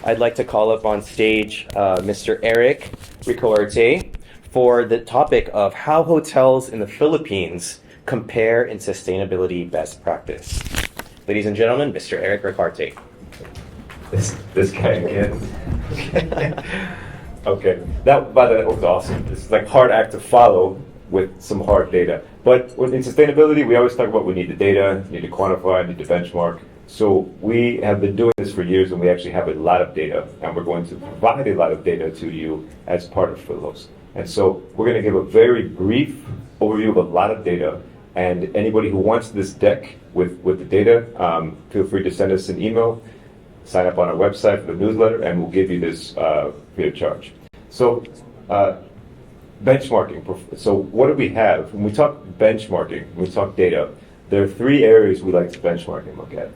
I'd like to call up on stage Mr. Eric Ricaurte for the topic of how hotels in the Philippines compare in sustainability best practice. Ladies and gentlemen, Mr. Eric Ricaurte. This guy again. Okay, that by the way, was awesome. It's like hard act to follow with some hard data. But in sustainability, we always talk about we need the data, need to quantify, need to benchmark. So we have been doing this for years, and we actually have a lot of data, and we're going to provide a lot of data to you as part of Philos. And so we're going to give a very brief overview of a lot of data. And anybody who wants this deck with the data, feel free to send us an email, sign up on our website for the newsletter, and we'll give you this free of charge. So benchmarking. So what do we have? When we talk benchmarking, when we talk data, there are three areas we like to benchmark and look at.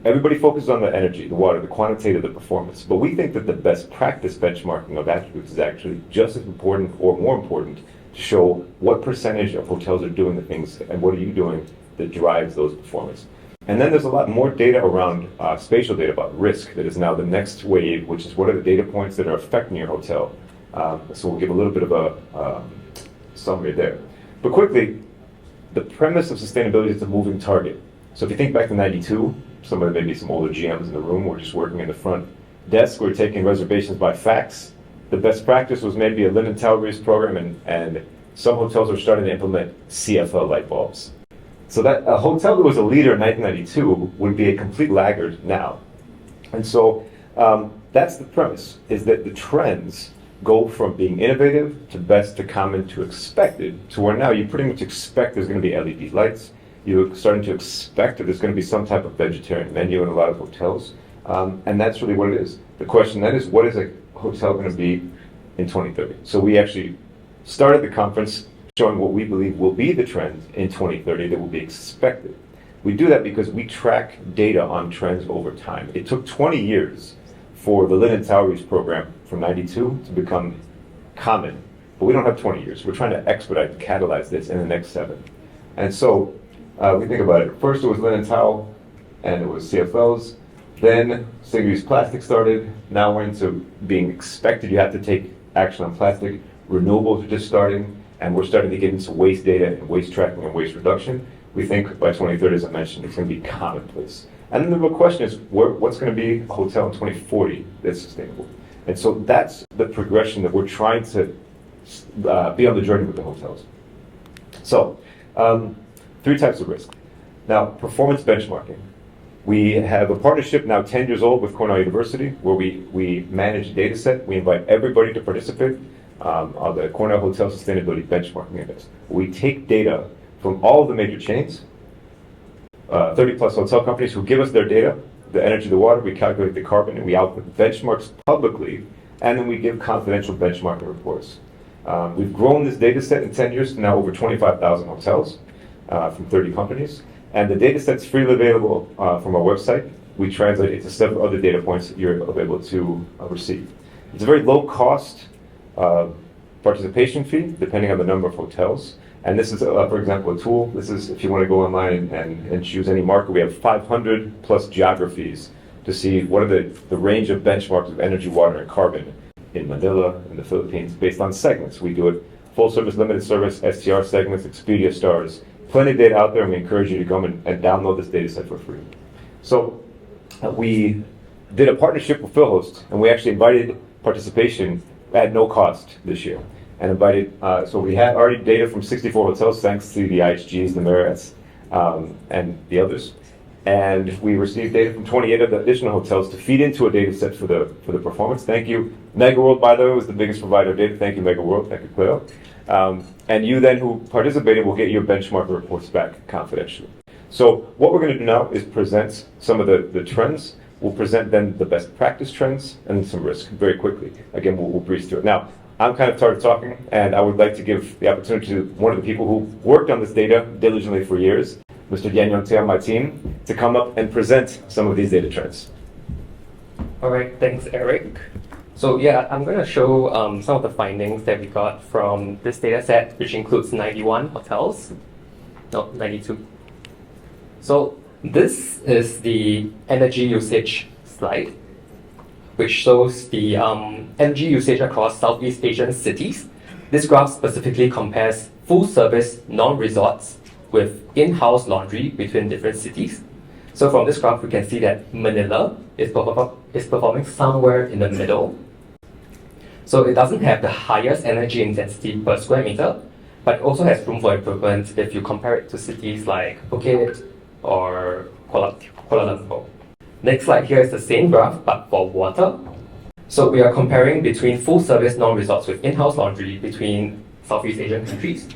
Everybody focuses on the energy, the water, the quantitative, the performance. But we think that the best practice benchmarking of attributes is actually just as important or more important to show what percentage of hotels are doing the things and what are you doing that drives those performance. And then there's a lot more data around spatial data about risk that is now the next wave, which is what are the data points that are affecting your hotel. So we'll give a little bit of a summary there. But quickly, the premise of sustainability is a moving target. So if you think back to '92, maybe some older GMs in the room were just working in the front desk, we're taking reservations by fax. The best practice was maybe a linen towel-based program, and some hotels are starting to implement CFL light bulbs. So that a hotel that was a leader in 1992 would be a complete laggard now. And so that's the premise, is that the trends go from being innovative to best to common to expected to where now you pretty much expect there's going to be LED lights. You're starting to expect that there's going to be some type of vegetarian menu in a lot of hotels. And that's really what it is. The question then is, what is a hotel going to be in 2030? So we actually started the conference showing what we believe will be the trends in 2030 that will be expected. We do that because we track data on trends over time. It took 20 years for the linen towel program from '92 to become common, but we don't have 20 years. We're trying to expedite, catalyze this in the next 7. And so we think about it. First it was linen towel, and it was CFLs. Then single-use plastic started. Now we're into being expected. You have to take action on plastic. Renewables are just starting. And we're starting to get into waste data and waste tracking and waste reduction. We think by 2030, as I mentioned, it's going to be commonplace. And then the real question is, what's going to be a hotel in 2040 that's sustainable? And so that's the progression that we're trying to be on the journey with the hotels. So 3 types of risk. Now, performance benchmarking. We have a partnership now 10 years old with Cornell University where we manage a data set. We invite everybody to participate. On the Cornell Hotel Sustainability Benchmarking Index. We take data from all of the major chains, 30 plus hotel companies who give us their data, the energy, the water, we calculate the carbon, and we output benchmarks publicly, and then we give confidential benchmarking reports. We've grown this data set in 10 years to now over 25,000 hotels from 30 companies, and the data set's freely available from our website. We translate it to several other data points that you're able to receive. It's a very low cost participation fee, depending on the number of hotels. And this is, for example, a tool. This is, if you want to go online and choose any market, we have 500 plus geographies to see what are the range of benchmarks of energy, water, and carbon in Manila, in the Philippines, based on segments. We do it full service, limited service, STR segments, Expedia stars. Plenty of data out there, and we encourage you to come and download this data set for free. So we did a partnership with Philhost, and we actually invited participation at no cost this year, and invited. So we had already data from 64 hotels, thanks to the IHGs, the Marriotts, and the others. And we received data from 28 of the additional hotels to feed into a data set for the performance. Thank you, MegaWorld. By the way, was the biggest provider of data. Thank you, MegaWorld. Thank you, Cleo. And you then, who participated, will get your benchmark reports back confidentially. So what we're going to do now is present some of the trends. We'll present then the best practice trends and some risk very quickly. Again, we'll breeze through it. Now, I'm kind of tired of talking, and I would like to give the opportunity to one of the people who worked on this data diligently for years, Mr. Daniel Te on my team, to come up and present some of these data trends. All right, thanks, Eric. So yeah, I'm going to show some of the findings that we got from this data set, which includes 91 hotels. No, 92. So this is the energy usage slide. which shows the energy usage across Southeast Asian cities. This graph specifically compares full-service non-resorts with in-house laundry between different cities. So from this graph, we can see that Manila is performing somewhere in the middle. So it doesn't have the highest energy intensity per square meter, but it also has room for improvement if you compare it to cities like Phuket or Kuala Lumpur. Next slide here is the same graph, but for water. So we are comparing between full-service non-resorts with in-house laundry between Southeast Asian countries.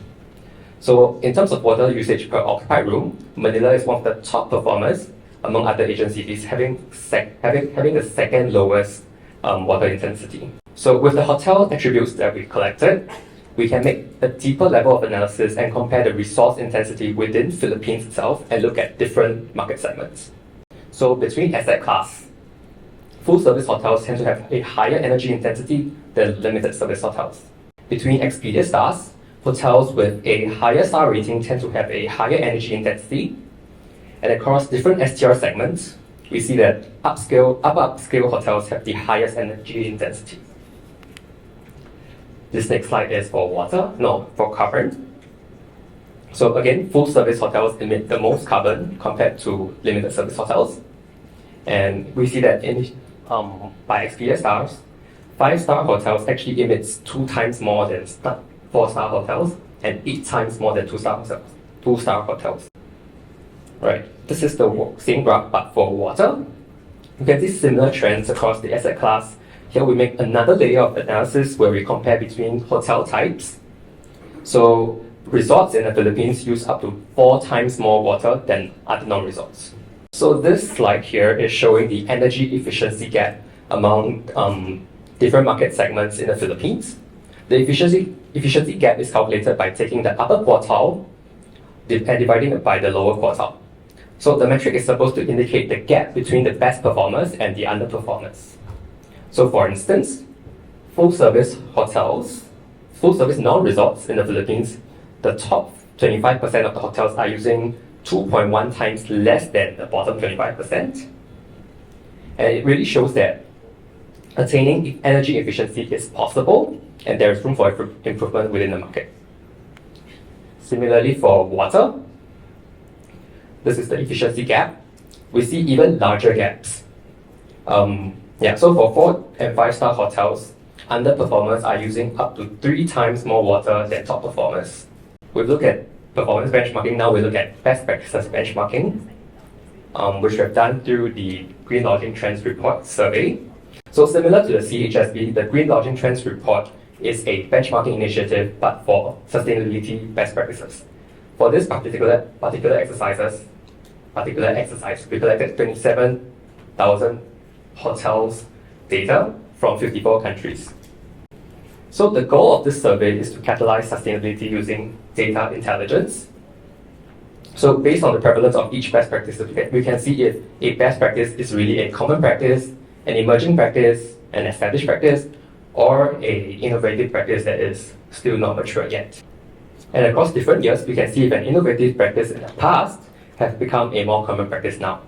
So in terms of water usage per occupied room, Manila is one of the top performers among other Asian cities, having the second lowest water intensity. So with the hotel attributes that we collected, we can make a deeper level of analysis and compare the resource intensity within Philippines itself and look at different market segments. So between asset class, full-service hotels tend to have a higher energy intensity than limited service hotels. Between Expedia stars, hotels with a higher star rating tend to have a higher energy intensity. And across different STR segments, we see that upper upscale hotels have the highest energy intensity. This next slide is for carbon. So again, full-service hotels emit the most carbon compared to limited service hotels. And we see that by Expedia stars, 5-star hotels actually emits 2 times more than 4-star hotels and 8 times more than 2-star hotels. Right, this is the same graph but for water. You can see similar trends across the asset class. Here we make another layer of analysis where we compare between hotel types. So resorts in the Philippines use up to 4 times more water than other non-resorts. So this slide here is showing the energy efficiency gap among different market segments in the Philippines. The efficiency gap is calculated by taking the upper quartile and dividing it by the lower quartile. So the metric is supposed to indicate the gap between the best performers and the underperformers. So for instance, full-service non-resorts in the Philippines, the top 25% of the hotels are using 2.1 times less than the bottom 25%. And it really shows that attaining energy efficiency is possible and there is room for improvement within the market. Similarly for water, this is the efficiency gap. We see even larger gaps. So for 4 and 5-star hotels, underperformers are using up to 3 times more water than top performers. We look at performance benchmarking, now we look at best practices benchmarking, which we have done through the Green Lodging Trends Report survey. So similar to the CHSB, the Green Lodging Trends Report is a benchmarking initiative but for sustainability best practices. For this particular exercise, we collected 27,000 hotels data from 54 countries. So the goal of this survey is to catalyze sustainability using data intelligence. So based on the prevalence of each best practice, we can see if a best practice is really a common practice, an emerging practice, an established practice, or an innovative practice that is still not mature yet. And across different years, we can see if an innovative practice in the past has become a more common practice now.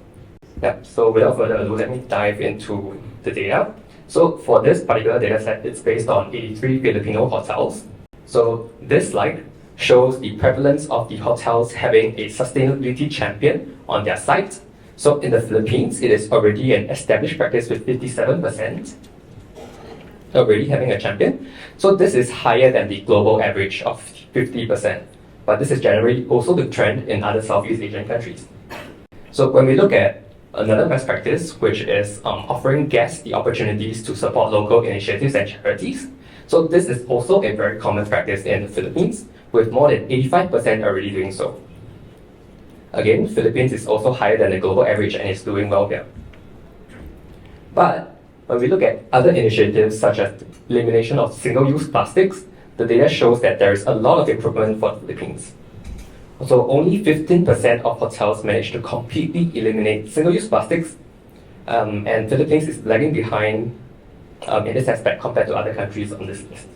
So without further ado, let me dive into the data. So for this particular data set, it's based on 83 Filipino hotels. So this slide shows the prevalence of the hotels having a sustainability champion on their site. So in the Philippines, it is already an established practice with 57% already having a champion. So this is higher than the global average of 50%. But this is generally also the trend in other Southeast Asian countries. So when we look at another best practice, which is offering guests the opportunities to support local initiatives and charities. So this is also a very common practice in the Philippines, with more than 85% already doing so. Again, Philippines is also higher than the global average and is doing well here. But when we look at other initiatives such as the elimination of single-use plastics, the data shows that there is a lot of improvement for the Philippines. So only 15% of hotels manage to completely eliminate single-use plastics, and Philippines is lagging behind in this aspect compared to other countries on this list.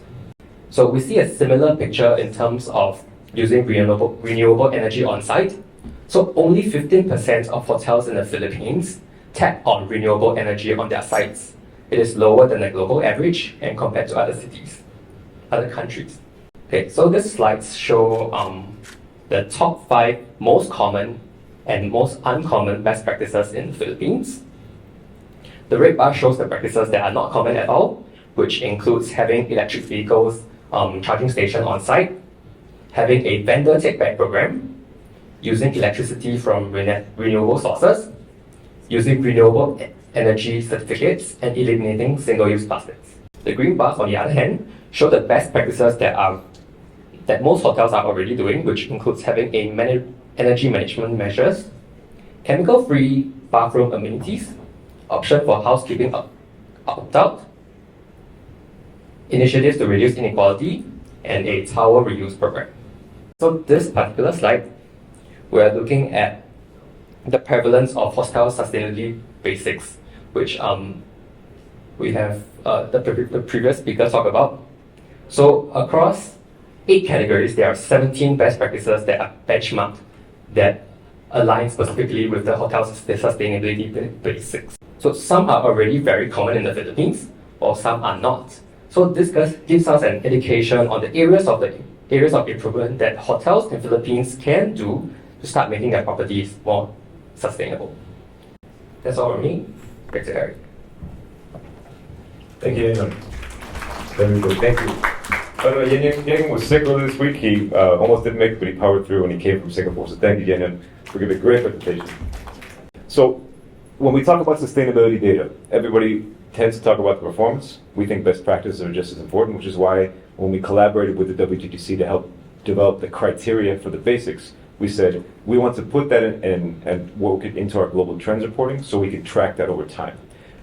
So we see a similar picture in terms of using renewable energy on site. So only 15% of hotels in the Philippines tap on renewable energy on their sites. it is lower than the global average and compared to other cities, other countries. Okay, so these slides show the top 5 most common and most uncommon best practices in the Philippines. The red bar shows the practices that are not common at all, which includes having electric vehicles charging station on site, having a vendor take-back program, using electricity from renewable sources, using renewable energy certificates, and eliminating single-use plastics. The green bars, on the other hand, show the best practices that most hotels are already doing, which includes having energy management measures, chemical-free bathroom amenities, option for housekeeping opt-out, initiatives to reduce inequality, and a tower reuse program. So this particular slide, we're looking at the prevalence of hotel sustainability basics, which we have the previous speaker talked about. So across 8 categories, there are 17 best practices that are benchmarked that align specifically with the hotel's sustainability basics. So some are already very common in the Philippines, or some are not. So this gives us an indication on the areas of improvement that hotels in Philippines can do to start making their properties more sustainable. That's all from me. Back to Eric. Thank you, Yan. Very good. Thank you. By the way, Yan was sick earlier this week. He almost didn't make it, but he powered through and he came from Singapore. So thank you, Yan, for giving a great presentation. So when we talk about sustainability data, everybody tends to talk about the performance. We think best practices are just as important, which is why when we collaborated with the WTTC to help develop the criteria for the basics, we said we want to put that in and work it into our global trends reporting so we can track that over time.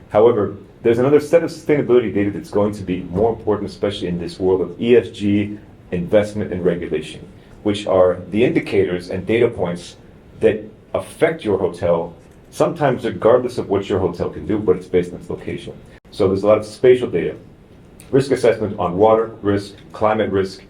However, there's another set of sustainability data that's going to be more important, especially in this world of ESG, investment, and regulation, which are the indicators and data points that affect your hotel, sometimes regardless of what your hotel can do, but it's based on its location. So there's a lot of spatial data, risk assessment on water risk, climate risk,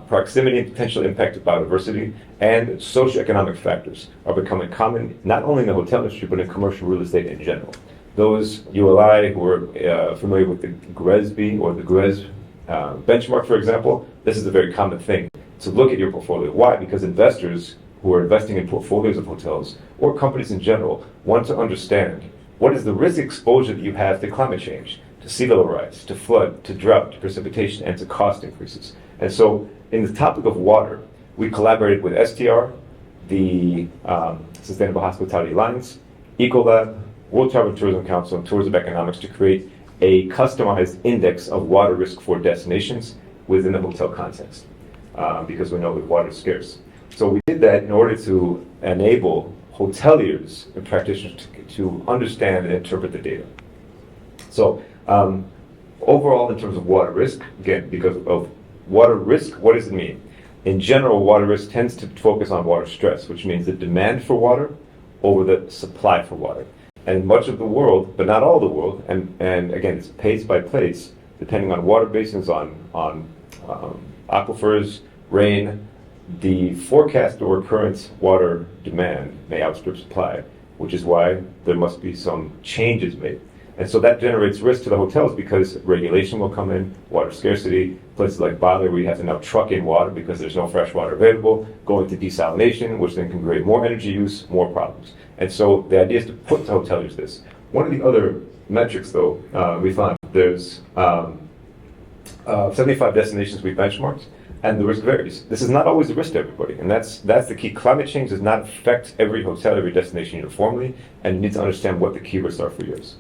proximity and potential impact of biodiversity, and socioeconomic factors are becoming common not only in the hotel industry, but in commercial real estate in general. Those ULI who are familiar with the GRESB or the GRES benchmark, for example, this is a very common thing to look at your portfolio. Why? Because investors who are investing in portfolios of hotels or companies in general want to understand what is the risk exposure that you have to climate change, to sea level rise, to flood, to drought, to precipitation, and to cost increases. And so in the topic of water, we collaborated with STR, the Sustainable Hospitality Alliance, Ecolab, World Travel and Tourism Council, and Tours of Economics to create a customized index of water risk for destinations within the hotel context, because we know that water is scarce. So we did that in order to enable hoteliers and practitioners to understand and interpret the data. So overall, in terms of water risk, again, because of water risk, what does it mean? In general, water risk tends to focus on water stress, which means the demand for water over the supply for water. And much of the world, but not all the world, and again, it's place by place, depending on water basins, on aquifers, rain, the forecast or current water demand may outstrip supply, which is why there must be some changes made. And so that generates risk to the hotels because regulation will come in, water scarcity, places like Bali where you have to now truck in water because there's no fresh water available, going to desalination, which then can create more energy use, more problems. And so the idea is to put to hoteliers this. One of the other metrics, though, we found there's 75 destinations we benchmarked, and the risk varies. This is not always the risk to everybody, and that's the key. Climate change does not affect every hotel, every destination uniformly, and you need to understand what the key risks are for yours.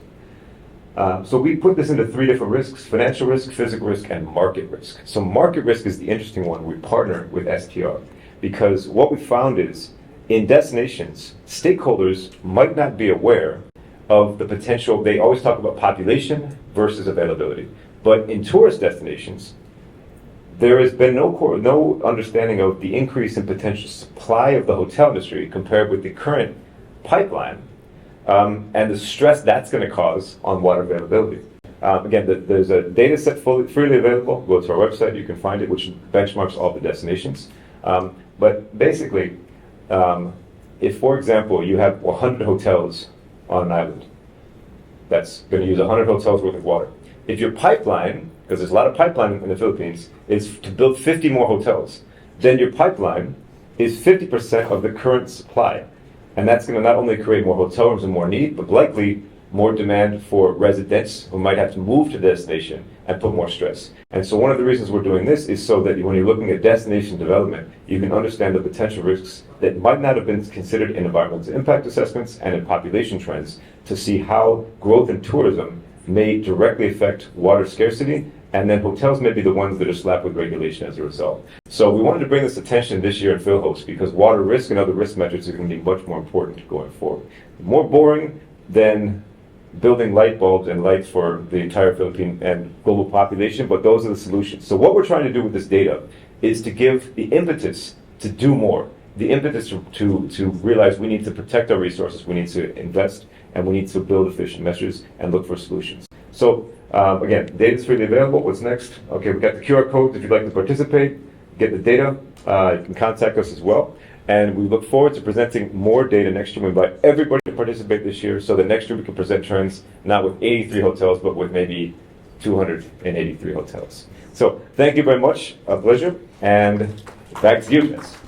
So we put this into 3 different risks: financial risk, physical risk, and market risk. So market risk is the interesting one. We partner with STR because what we found is in destinations, stakeholders might not be aware of the potential. They always talk about population versus availability. But in tourist destinations, there has been no understanding of the increase in potential supply of the hotel industry compared with the current pipeline, and the stress that's going to cause on water availability. Again, there's a data set freely available. Go to our website, you can find it, which benchmarks all the destinations. But basically, if, for example, you have 100 hotels on an island, that's going to use 100 hotels worth of water. If your pipeline, because there's a lot of pipeline in the Philippines, is to build 50 more hotels, then your pipeline is 50% of the current supply. And that's going to not only create more hotel rooms and more need, but likely more demand for residents who might have to move to the destination and put more stress. And so one of the reasons we're doing this is so that when you're looking at destination development, you can understand the potential risks that might not have been considered in environmental impact assessments and in population trends to see how growth in tourism may directly affect water scarcity, and then hotels may be the ones that are slapped with regulation as a result. So we wanted to bring this attention this year in PhilHost because water risk and other risk metrics are going to be much more important going forward. More boring than building light bulbs and lights for the entire Philippine and global population, but those are the solutions. So what we're trying to do with this data is to give the impetus to do more, the impetus to realize we need to protect our resources, we need to invest, and we need to build efficient measures and look for solutions. So again, data is freely available. What's next? Okay, we got the QR code. If you'd like to participate, get the data, you can contact us as well. And we look forward to presenting more data next year. We invite everybody to participate this year so that next year we can present trends not with 83 hotels, but with maybe 283 hotels. So thank you very much. A pleasure. And back to you, Jess.